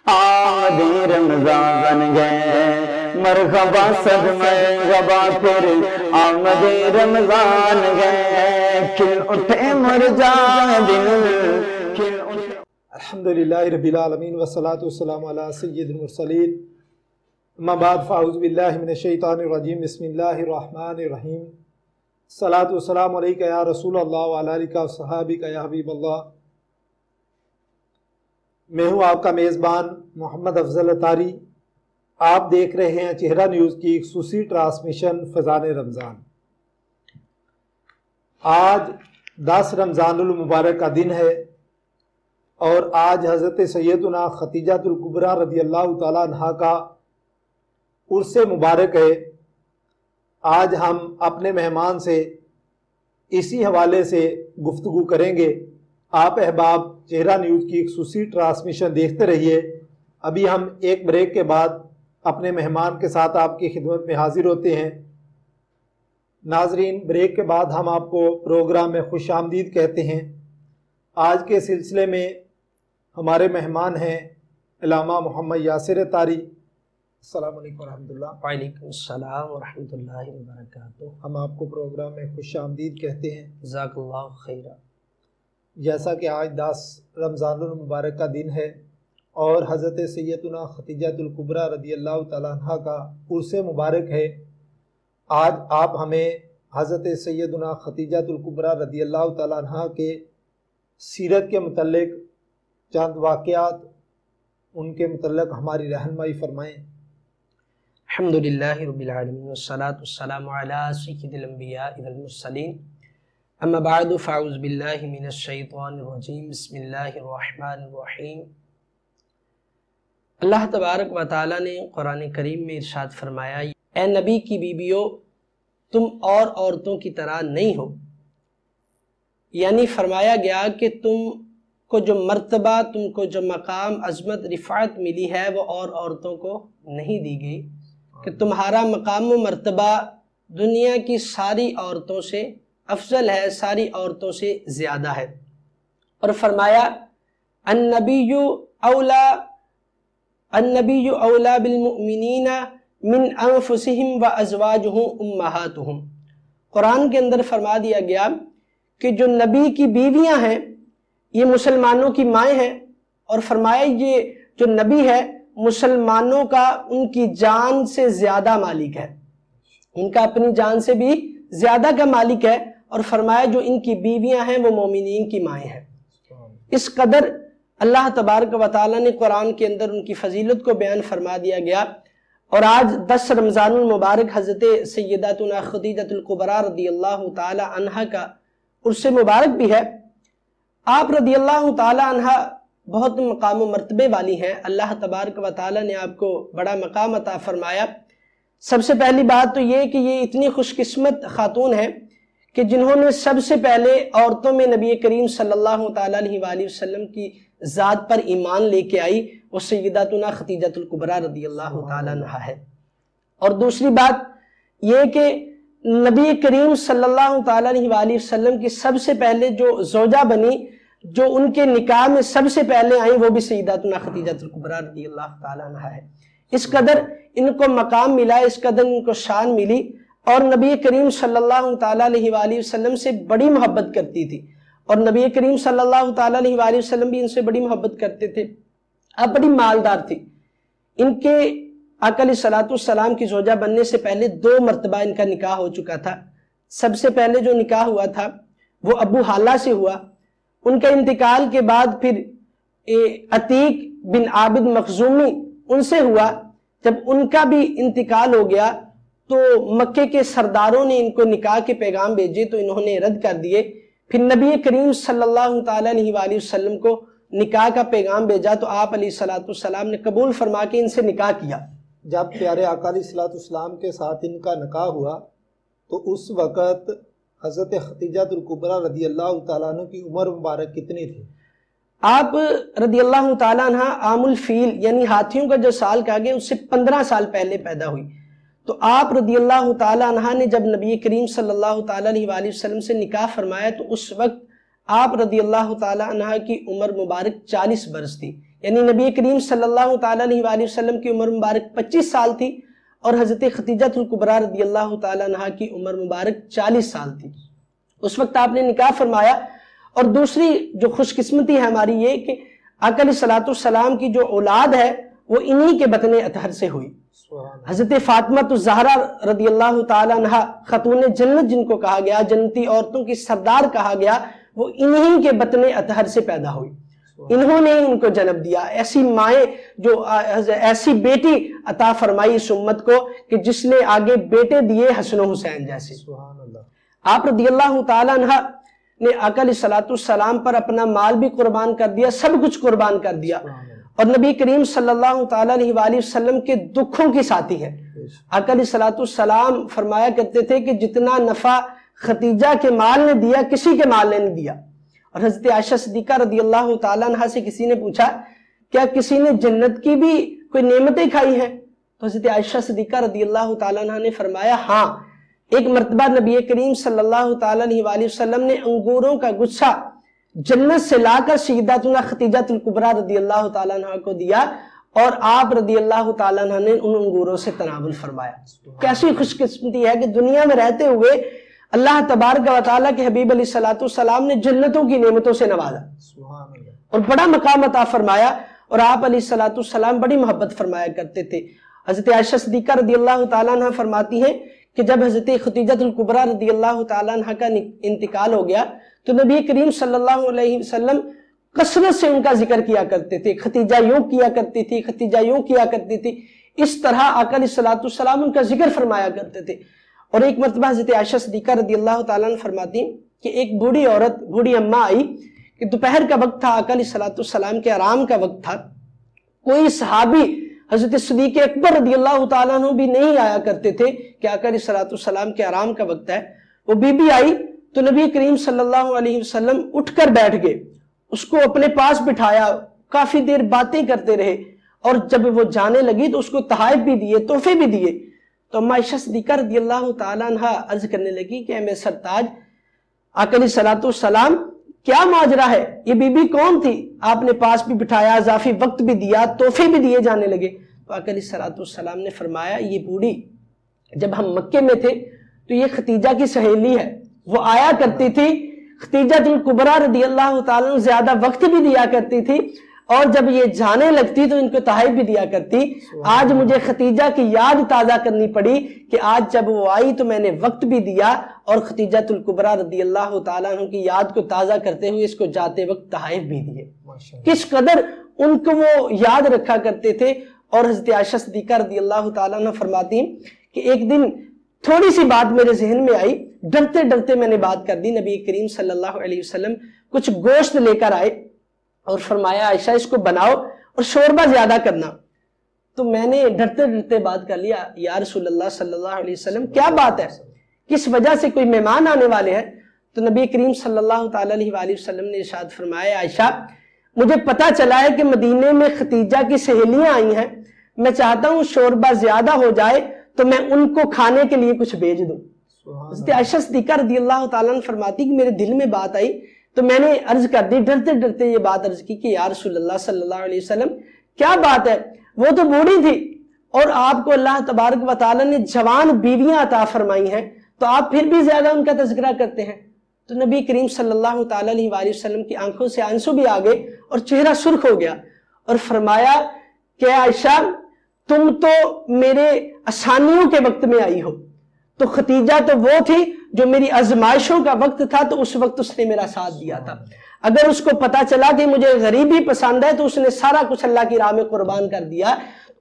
آمدی رمضان گئے مرحبا صدمے غبا پھر آمدی رمضان گئے کھل اٹھے مرجا دل کھل اٹھے۔ الحمدللہ رب العالمین والصلاة والسلام علی سید المرسلین اما بعد فاعوذ باللہ من الشیطان الرجیم بسم اللہ الرحمن الرحیم الصلاة والسلام علیکہ یا رسول اللہ وعلی آلہ وصحابہ یا حبیب اللہ۔ میں ہوں آپ کا میزبان محمد افضل اطاری۔ آپ دیکھ رہے ہیں چہرہ نیوز کی خصوصی ٹرانسمیشن فیضان رمضان۔ آج 10 رمضان المبارک کا دن ہے اور آج حضرت سیدنا خدیجہ الکبریٰ رضی اللہ تعالیٰ عنہا کا عرس مبارک ہے۔ آج ہم اپنے مہمان سے اسی حوالے سے گفتگو کریں گے۔ آپ احباب چہرہ نیوز کی خصوصی ٹرانسمیشن دیکھتے رہیے۔ ابھی ہم ایک بریک کے بعد اپنے مہمان کے ساتھ آپ کی خدمت میں حاضر ہوتے ہیں۔ ناظرین، بریک کے بعد ہم آپ کو پروگرام میں خوش آمدید کہتے ہیں۔ آج کے سلسلے میں ہمارے مہمان ہیں علامہ محمد یاسر اطاری۔ السلام علیکم ورحمۃ اللہ۔ وعلیکم السلام ورحمۃ اللہ وبرکاتہ۔ ہم آپ کو پروگرام میں خوش آمدید کہتے ہیں۔ جزاک اللہ خیرہ۔ جیسا کہ آج 10 رمضان المبارک کا دن ہے اور حضرت سیدنا خدیجہ الکبریٰ رضی اللہ تعالیٰ عنہ کا عرس مبارک ہے، آج آپ ہمیں حضرت سیدنا خدیجہ الکبریٰ رضی اللہ تعالیٰ عنہ کے سیرت کے متعلق چند واقعات ان کے متعلق ہماری رہنمائی فرمائیں۔ الحمدللہ رب العالمین والصلاة والسلام علی سید الانبیاء والمرسلین، اما بعد فاعوذ باللہ من الشیطان الرجیم، بسم اللہ الرحمن الرحیم۔ اللہ تبارک و تعالیٰ نے قرآن کریم میں ارشاد فرمایا، اے نبی کی بیویوں، تم اور عورتوں کی طرح نہیں ہو۔ یعنی فرمایا گیا کہ تم کو جو مرتبہ، تم کو جو مقام، عظمت، رفعت ملی ہے وہ اور عورتوں کو نہیں دی گئی، کہ تمہارا مقام و مرتبہ دنیا کی ساری عورتوں سے افضل ہے، ساری عورتوں سے زیادہ ہے۔ اور فرمایا النبی اولا بالمؤمنین من انفسہم وازواجہم امہاتہم۔ قرآن کے اندر فرما دیا گیا کہ جو نبی کی بیویاں ہیں یہ مسلمانوں کی مائیں ہیں، اور فرمایا یہ جو نبی ہے مسلمانوں کا ان کی جان سے زیادہ مالک ہے، ان کا اپنی جان سے بھی زیادہ کا مالک ہے، اور فرمایا جو ان کی بیویاں ہیں وہ مومنین کی مائیں ہیں۔ اس قدر اللہ تبارک و تعالیٰ نے قرآن کے اندر ان کی فضیلت کو بیان فرما دیا گیا۔ اور آج 10 رمضان المبارک حضرت سیداتنا خدیجہ الکبریٰ رضی اللہ تعالی عنہ کا عرس مبارک بھی ہے۔ آپ رضی اللہ تعالی عنہ بہت مقام و مرتبے والی ہیں، اللہ تبارک و تعالیٰ نے آپ کو بڑا مقام عطا فرمایا۔ سب سے پہلی بات تو یہ کہ یہ اتنی خوش قسمت خاتون ہے کہ جنہوں نے سب سے پہلے عورتوں میں نبی کریم صلی اللہ تعالیٰ علیہ وآلہ وسلم کی ذات پر ایمان لے کے آئی، وہ سیداتنا خدیجہ الکبریٰ رضی اللہ تعالیٰ عنہ ہے۔ اور دوسری بات یہ کہ نبی کریم صلی اللہ تعالیٰ علیہ وآلہ وسلم کی سب سے پہلے جو زوجہ بنی، جو ان کے نکاح میں سب سے پہلے آئیں، وہ بھی سیداتنا خدیجہ الکبریٰ رضی اللہ تعالیٰ عنہ ہے۔ اس قدر ان کو مقام ملا، اس قدر ان کو شان ملی، اور نبی کریم صلی اللہ تعالیٰ علیہ وآلہ وسلم سے بڑی محبت کرتی تھی، اور نبی کریم صلی اللہ تعالیٰ علیہ وآلہ وسلم بھی ان سے بڑی محبت کرتے تھے۔ اب بڑی مالدار تھی۔ ان کے آقا علیہ السلام کی زوجہ بننے سے پہلے 2 مرتبہ ان کا نکاح ہو چکا تھا۔ سب سے پہلے جو نکاح ہوا تھا وہ ابو حالہ سے ہوا، ان کا انتقال کے بعد پھر عتیق بن عابد مخزومی ان سے ہوا۔ جب ان کا بھی انتقال ہو گیا تو مکے کے سرداروں نے ان کو نکاح کے پیغام بھیجے تو انہوں نے رد کر دیے۔ پھر نبی کریم صلی اللہ تعالیٰ علیہ وآلہ وسلم کو نکاح کا پیغام بھیجا تو آپ علیہ السلام نے قبول فرما کے ان سے نکاح کیا۔ جب پیارے آقا علیہ السلام کے ساتھ ان کا نکاح ہوا تو اس وقت حضرت خدیجہ الکبریٰ رضی اللہ تعالیٰ عنہ کی عمر مبارک کتنی تھی؟ آپ رضی اللہ تعالیٰ عنہ عام الفیل یعنی ہاتھیوں کا جو سال کہا گیا اس سے 15 سال پہلے پیدا ہوئی۔ تو آپ رضی اللہ تعالیٰ عنہ نے جب نبی کریم صلی اللہ تعالیٰ علیہ وآلہ وسلم سے نکاح فرمایا تو اس وقت آپ رضی اللہ تعالیٰ عنہ کی عمر مبارک 40 برس تھی، یعنی نبی کریم صلی اللہ تعالیٰ علیہ وآلہ وسلم کی عمر مبارک 25 سال تھی اور حضرت خدیجہ الکبریٰ رضی اللہ تعالیٰ عنہ کی عمر مبارک 40 سال تھی۔ اس وقت آپ نے نکاح فرمایا۔ اور دوسری جو خوش قسمتی ہے ہماری یہ کہ آقا علیہ الصلوۃ والسلام کی جو اولاد ہے وہ انہی کے بطن اطہر سے ہوئی۔ حضرت فاطمہ الزہرا رضی اللہ تعالیٰ عنہ خاتون جنت جن کو کہا گیا، جنتی عورتوں کی سردار کہا گیا، وہ انہی کے بطن اطہر سے پیدا ہوئی۔ انہوں نے ان کو جنم دیا۔ ایسی مائیں جو ایسی بیٹی عطا فرمائی اس امت کو کہ جس نے آگے بیٹے دیے حسن و حسین جیسے۔ آپ رضی اللہ تعالیٰ عنہ نے آقا علیہ الصلوۃ والسلام پر اپنا مال بھی قربان کر دیا، سب کچھ قربان کر دیا، اور نبی کریم صلی اللہ تعالیٰ علیہ وآلہ وسلم کے دکھوں کی ساتھی ہے۔ آقا علیہ الصلوۃ والسلام فرمایا کرتے تھے کہ جتنا نفع خدیجہ کے مال نے دیا کسی کے مال نے نہیں دیا۔ اور حضرت عائشہ صدیقہ رضی اللہ تعالیٰ عنہ سے کسی نے پوچھا کیا کسی نے جنت کی بھی کوئی نعمتیں کھائی ہیں؟ تو حضرت عائشہ صدیقہ رضی اللہ تعالیٰ عنہ نے فرمایا ہاں، ایک مرتبہ نبی کریم صلی اللہ تعالیٰ علیہ وآلہ وسلم نے انگوروں کا گچھا جنت سے لا کر سیداتنا خدیجہ الکبریٰ رضی اللہ تعالیٰ عنہ کو دیا، اور آپ رضی اللہ تعالیٰ عنہ نے ان انگوروں سے تناول فرمایا۔ کیسی خوش قسمتی ہے کہ دنیا میں رہتے ہوئے اللہ تبارک و تعالیٰ کے حبیب علیہ الصلوۃ والسلام نے جنتوں کی نعمتوں سے نوازا اور بڑا مقام عطا فرمایا، اور آپ علیہ الصلوۃ والسلام بڑی محبت فرمایا کرتے تھے۔ حضرت عائشہ صدیقہ رضی اللہ تعالیٰ عنہ فرماتی ہیں کہ جب حضرت خدیجہ الکبریٰ رضی اللہ تعالیٰ عنہ کا انتقال ہو گیا تو نبی کریم صلی اللہ علیہ وسلم کثرت سے ان کا ذکر کیا کرتے تھے، ختیجہ یوں کیا کرتی تھی، ختیجہ یوں کیا کرتی تھی، اس طرح آقا علیہ الصلوۃ والسلام ان کا ذکر فرمایا کرتے تھے۔ اور ایک مرتبہ حضرت عائشہ صدیقہ رضی اللہ تعالیٰ عنہ فرماتی کہ ایک بوڑھی عورت، بوڑھی اماں آئی کہ دوپہر کا وقت تھا، آقا علیہ الصلوۃ والسلام کے آرام کا وقت تھا، کوئی صحابی حضرت صدیق اکبر رضی اللہ تعالیٰ عنہ بھی نہیں آیا کرتے تھے کہ آقا علیہ الصلوۃ والسلام کے آرام کا وقت ہے۔ وہ بی بی آئی تو نبی کریم صلی اللہ علیہ وسلم اٹھ کر بیٹھ گئے، اس کو اپنے پاس بٹھایا، کافی دیر باتیں کرتے رہے، اور جب وہ جانے لگی تو اس کو تحائف بھی دیے، تحفے بھی دیے۔ تو اماں عائشہ صدیقہ رضی اللہ تعالیٰ عنہ عرض کرنے لگی کہ اے میرے سرتاج آقا علیہ الصلوۃ والسلام کیا ماجرا ہے، یہ بی بی کون تھی؟ آپ نے پاس بھی بٹھایا، اضافی وقت بھی دیا، تحفے بھی دیے جانے لگے۔ تو آقا علیہ الصلوۃ والسلام نے فرمایا یہ بوڑھی جب ہم مکے میں تھے تو یہ ختیجہ کی سہیلی ہے، وہ آیا کرتی تھی، خدیجہ الکبریٰ رضی اللہ تعالیٰ عنہ زیادہ وقت بھی دیا کرتی تھی، اور جب یہ جانے لگتی تو ان کو تحائف بھی دیا کرتی۔ آج مجھے خدیجہ کی یاد تازہ کرنی پڑی کہ آج جب وہ آئی تو میں نے وقت بھی دیا اور خدیجہ الکبریٰ رضی اللہ تعالیٰ عنہ کی یاد کو تازہ کرتے ہوئے اس کو جاتے وقت تحائف بھی دیے۔ کس قدر ان کو وہ یاد رکھا کرتے تھے۔ اور حضرت عائشہ صدیقہ رضی اللہ تعالیٰ عنہ فرماتی ہیں کہ ایک دن تھوڑی سی بات میرے ذہن میں آئی، ڈرتے ڈرتے میں نے بات کر دی۔ نبی کریم صلی اللہ علیہ وسلم کچھ گوشت لے کر آئے اور فرمایا عائشہ اس کو بناؤ اور شوربہ زیادہ کرنا۔ تو میں نے ڈرتے ڈرتے بات کر لیا، یا رسول اللہ صلی اللہ علیہ وسلم کیا بات ہے، کس وجہ سے کوئی مہمان آنے والے ہیں؟ تو نبی کریم صلی اللہ تعالیٰ علیہ وآلہ وسلم نے ارشاد فرمایا عائشہ مجھے پتا چلا ہے کہ مدینے میں ختیجہ کی سہیلیاں آئی ہیں، میں چاہتا ہوں شوربہ زیادہ ہو جائے تو میں ان کو کھانے کے لیے کچھ بھیج دوں۔ حضرت عائشہ صدیقہ رضی اللہ تعالیٰ عنہ فرماتی کہ میرے دل میں بات آئی تو میں نے عرض کر دی، ڈرتے ڈرتے یہ بات عرض کی کہ یا رسول اللہ صلی اللہ علیہ وسلم کیا بات ہے؟ وہ تو بوڑھی تھی اور آپ کو اللہ تبارک و تعالیٰ نے جوان بیویاں عطا فرمائی ہیں، تو آپ پھر بھی زیادہ ان کا تذکرہ کرتے ہیں۔ تو نبی کریم صلی اللہ تعالیٰ علیہ وآلہ وسلم کی آنکھوں سے آنسو بھی آ گئے اور چہرہ سرخ ہو گیا، اور فرمایا کہ عائشہ تم تو میرے آسانیوں کے وقت میں آئی ہو، تو ختیجہ تو وہ تھی جو میری آزمائشوں کا وقت تھا تو اس وقت اس نے میرا ساتھ دیا تھا۔ اگر اس کو پتا چلا کہ مجھے غریبی پسند ہے تو اس نے سارا کچھ اللہ کی راہ میں قربان کر دیا،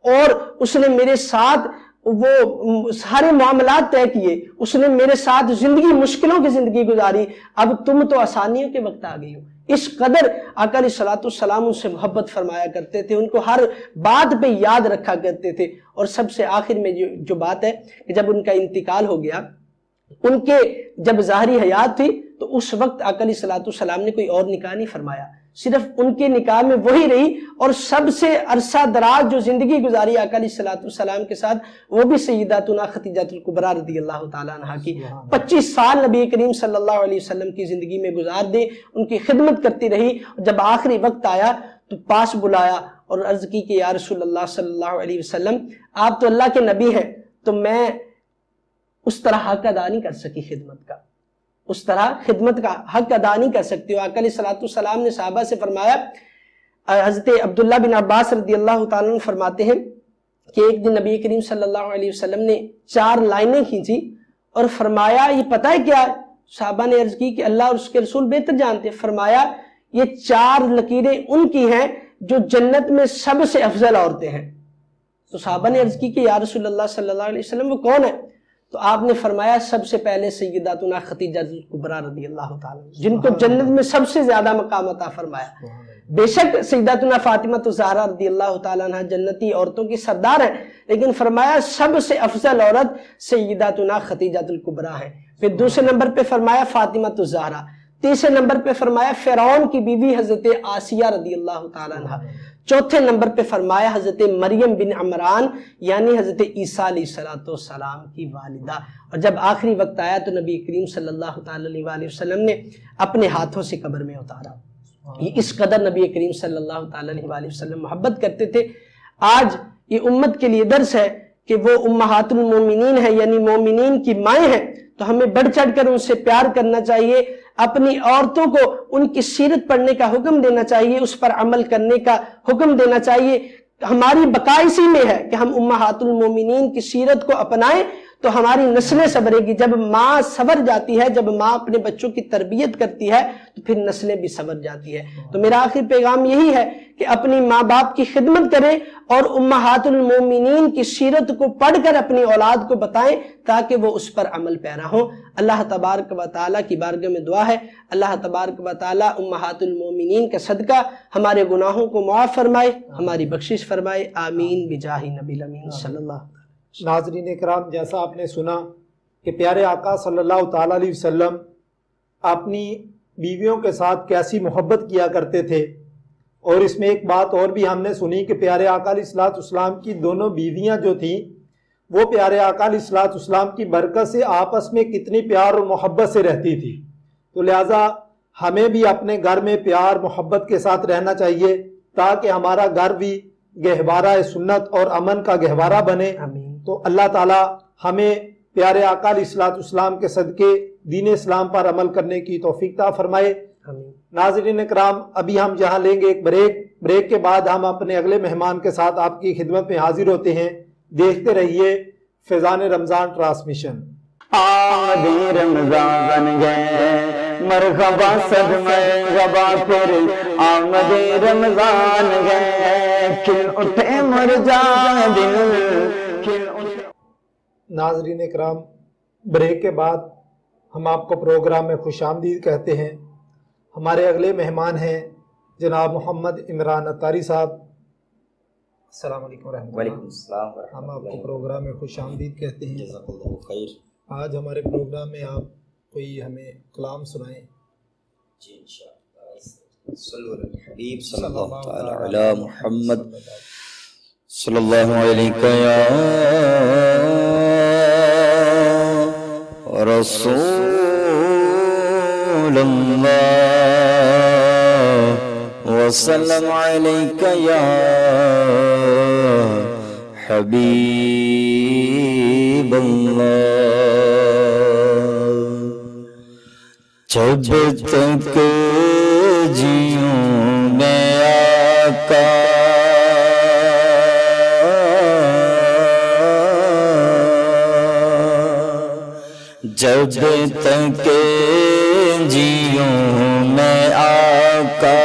اور اس نے میرے ساتھ وہ سارے معاملات طے کیے، اس نے میرے ساتھ زندگی مشکلوں کی زندگی گزاری، اب تم تو آسانیوں کے وقت آ گئی ہو۔ اس قدر آقا علیہ الصلوۃ والسلام ان سے محبت فرمایا کرتے تھے، ان کو ہر بات پہ یاد رکھا کرتے تھے۔ اور سب سے آخر میں جو بات ہے کہ جب ان کا انتقال ہو گیا، ان کے جب ظاہری حیات تھی تو اس وقت آقا علیہ الصلوۃ والسلام نے کوئی اور نکاح نہیں فرمایا، صرف ان کے نکاح میں وہی رہی، اور سب سے عرصہ دراز جو زندگی گزاری آقا علیہ الصلوۃ والسلام کے ساتھ وہ بھی سیداتنا خدیجہ الکبریٰ رضی اللہ تعالیٰ عنہ کی 25 سال نبی کریم صلی اللہ علیہ وسلم کی زندگی میں گزار دے، ان کی خدمت کرتی رہی۔ جب آخری وقت آیا تو پاس بلایا اور عرض کی کہ یا رسول اللہ صلی اللہ علیہ وسلم آپ تو اللہ کے نبی ہیں، تو میں اس طرح حق ادا نہیں کر سکی خدمت کا، اس طرح خدمت کا حق ادا نہیں کر سکتی. آقا علیہ الصلوۃ والسلام نے صحابہ سے فرمایا، حضرت عبداللہ بن عباس رضی اللہ تعالیٰ عنہ فرماتے ہیں کہ ایک دن نبی کریم صلی اللہ علیہ وسلم نے 4 لائنیں کھینچی اور فرمایا یہ پتہ ہے کیا ہے؟ صحابہ نے عرض کی کہ اللہ اور اس کے رسول بہتر جانتے. فرمایا یہ 4 لکیریں ان کی ہیں جو جنت میں سب سے افضل عورتیں ہیں. تو صحابہ نے عرض کی کہ یا رسول اللہ صلی اللہ علیہ وسلم وہ کون ہے؟ تو آپ نے فرمایا سب سے پہلے سیداتنا خدیجہ کبریٰ رضی اللہ تعالیٰ جن کو جنت میں سب سے زیادہ مقام عطا فرمایا. بے شک سیداتنا فاطمہ الزہرا رضی اللہ تعالیٰ عنہ جنتی عورتوں کی سردار ہیں، لیکن فرمایا سب سے افضل عورت سیداتنا خدیجہ کبریٰ ہے. پھر دوسرے نمبر پہ فرمایا فاطمہ الزہرا، تیسرے نمبر پہ فرمایا فرعون کی بیوی حضرت آسیہ رضی اللہ تعالیٰ عنہ، چوتھے نمبر پہ فرمایا حضرت مریم بن عمران یعنی حضرت عیسیٰ علیہ السلام کی والدہ. اور جب آخری وقت آیا تو نبی کریم صلی اللہ تعالیٰ علیہ وسلم نے اپنے ہاتھوں سے قبر میں اتارا. یہ اس قدر نبی کریم صلی اللہ تعالیٰ علیہ وسلم محبت کرتے تھے. آج یہ امت کے لیے درس ہے کہ وہ امہات المومنین ہیں یعنی مومنین کی مائیں ہیں، تو ہمیں بڑھ چڑھ کر ان سے پیار کرنا چاہیے، اپنی عورتوں کو ان کی سیرت پڑھنے کا حکم دینا چاہیے، اس پر عمل کرنے کا حکم دینا چاہیے. ہماری بقا اسی میں ہے کہ ہم امہات المومنین کی سیرت کو اپنائیں تو ہماری نسلیں سنورے گی. جب ماں سنور جاتی ہے، جب ماں اپنے بچوں کی تربیت کرتی ہے تو پھر نسلیں بھی سنور جاتی ہے. تو میرا آخری پیغام یہی ہے کہ اپنی ماں باپ کی خدمت کریں اور امہات المومنین کی سیرت کو پڑھ کر اپنی اولاد کو بتائیں تاکہ وہ اس پر عمل پیرا ہوں. اللہ تبارک و تعالیٰ کی بارگاہ میں دعا ہے اللہ تبارک و تعالیٰ امہات المومنین کا صدقہ ہمارے گناہوں کو معاف فرمائے، ہماری بخشش فرمائے. آمین بجاہ نبی الامین صلی اللہ علیہ وسلم. ناظرین اکرام، جیسا آپ نے سنا کہ پیارے آقا صلی اللہ تعالیٰ علیہ وسلم اپنی بیویوں کے ساتھ کیسی محبت کیا کرتے تھے، اور اس میں ایک بات اور بھی ہم نے سنی کہ پیارے آقا علیہ الصلوۃ والسلام کی دونوں بیویاں جو تھیں وہ پیارے آقا علیہ الصلوۃ والسلام کی برکت سے آپس میں کتنی پیار اور محبت سے رہتی تھی. تو لہٰذا ہمیں بھی اپنے گھر میں پیار محبت کے ساتھ رہنا چاہیے تاکہ ہمارا گھر بھی گہوارہ سنت اور امن کا گہوارہ بنے. تو اللہ تعالیٰ ہمیں پیارے آقا علیہ الصلوۃ والسلام کے صدقے دین اسلام پر عمل کرنے کی توفیق عطا فرمائے. ناظرین اکرام، ابھی ہم جہاں لیں گے ایک بریک کے بعد ہم اپنے اگلے مہمان کے ساتھ آپ کی خدمت میں حاضر ہوتے ہیں. دیکھتے رہیے فیضان رمضان ٹرانسمیشن. آمدی رمضان گئے مرحبا صدمہ غبا پھر آمدی رمضان گئے کھل اٹھے مرجا دل کھل اٹھے. ناظرین اکرام، بریک کے بعد ہم آپ کو پروگرام میں خوش آمدید کہتے ہیں. ہمارے اگلے مہمان ہیں جناب محمد عمران اتاری صاحب. السلام علیکم ورحمۃ اللہ. وعلیکم السلام ورحمۃ اللہ. ہم آپ کو پروگرام میں خوش آمدید کہتے ہیں. جزاک اللہ خیر. آج ہمارے پروگرام میں آپ کوئی ہمیں کلام سنائیں. جی انشاءاللہ. صلو علی الحبیب صلی اللہ تعالی علی محمد صلی اللہ علیہ یا رسول اللہ وسلم علیک یا حبیب اللہ. جب تک جیوں میں آقا جب تک جیوں میں آقا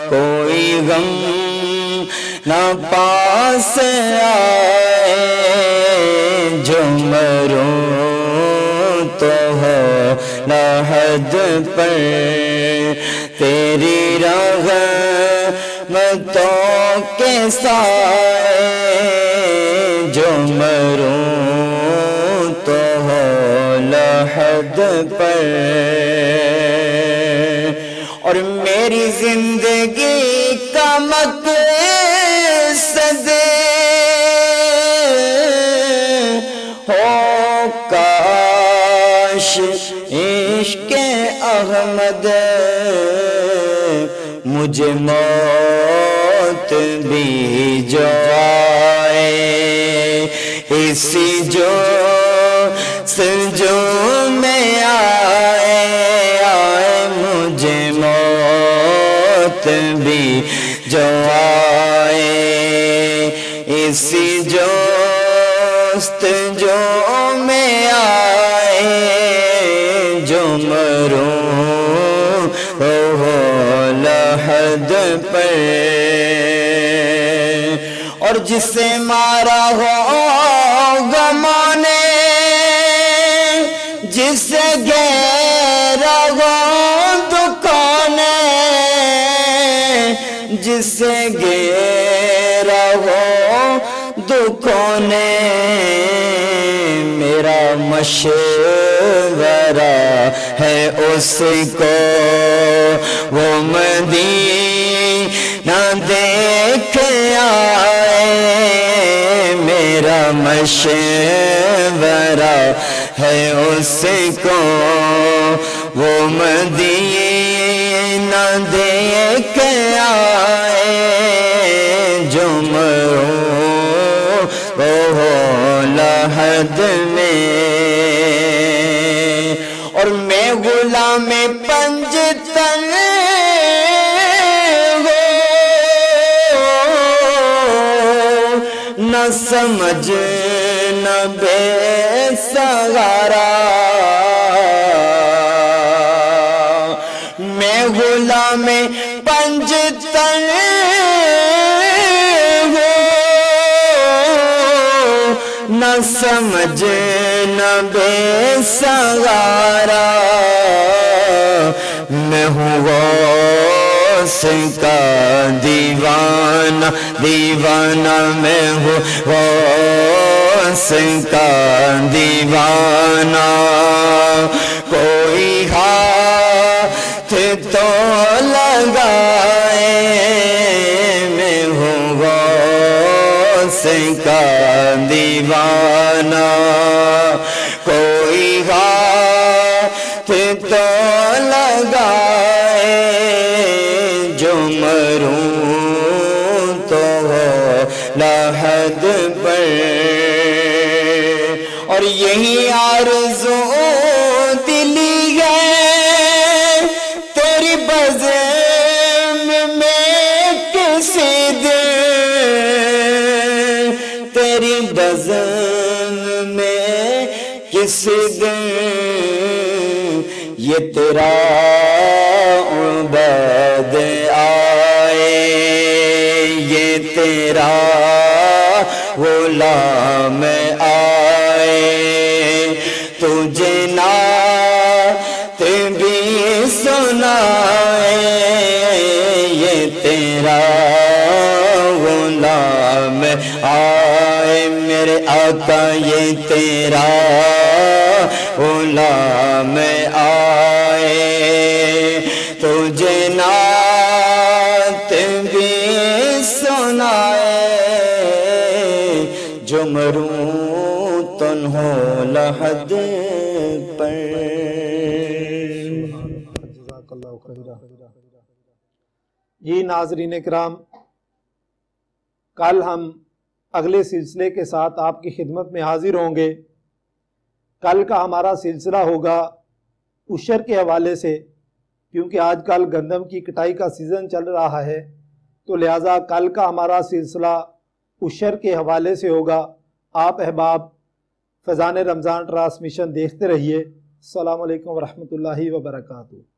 کوئی غم نہ پاس آئے جو مروں تو ہو لحد پر تیری رحمتوں کے سائے جو مروں تو ہو لحد پر. اور میری زندگی کا مقصد ہو کاش عشق احمد مجھے موت بھی جو آئے اسی جو میں آئے مجھے موت بھی جو آئے اسی جو میں آئے جو مروں لحد پر اور جسے مارا ہو غموں نے جسے گھیرا ہو دکھوں نے جسے گھیرا ہو دکھوں نے میرا مشورہ ہے اس کو وہ مدینہ دیکھ آئے میرا مشورہ ہے اس کو وہ مدینہ دیکھ آئے جو لحد میں اور میں غلام پنجتن نہ سمجھ نہ بے سہارا میں غلام پنجتن نہ سمجھ نہ بے سہارا میں ہوں غوث کا دیوانہ دیوانہ میں ہوں غوث کا دیوانہ کوئی ہاتھ تو لگائے میں ہوں غوث کا دیوانہ کوئی ہاتھ تو لگائے جو مروں تو لحد پر اور یہی آرزو دلی ہے تیری بزم میں کسی دن تیری بزم میں کسی دن یہ تیرا عبد آئے یہ تیرا غلام آئے تجھے نعت بھی سنائے یہ تیرا غلام آئے میرے آقا یہ تیرا غلام آئے تجھے نعت بھی سنائے جو مروں تنہو لحد پر جی ناظرین کرام کل ہم اگلے سلسلے کے ساتھ آپ کی خدمت میں حاضر ہوں گے کل کا ہمارا سلسلہ ہوگا عشر کے حوالے سے کیونکہ آج کل گندم کی کٹائی کا سیزن چل رہا ہے تو لہٰذا کل کا ہمارا سلسلہ عشر کے حوالے سے ہوگا آپ احباب فیضان رمضان ٹرانسمیشن دیکھتے رہیے السلام علیکم ورحمۃ اللہ وبرکاتہ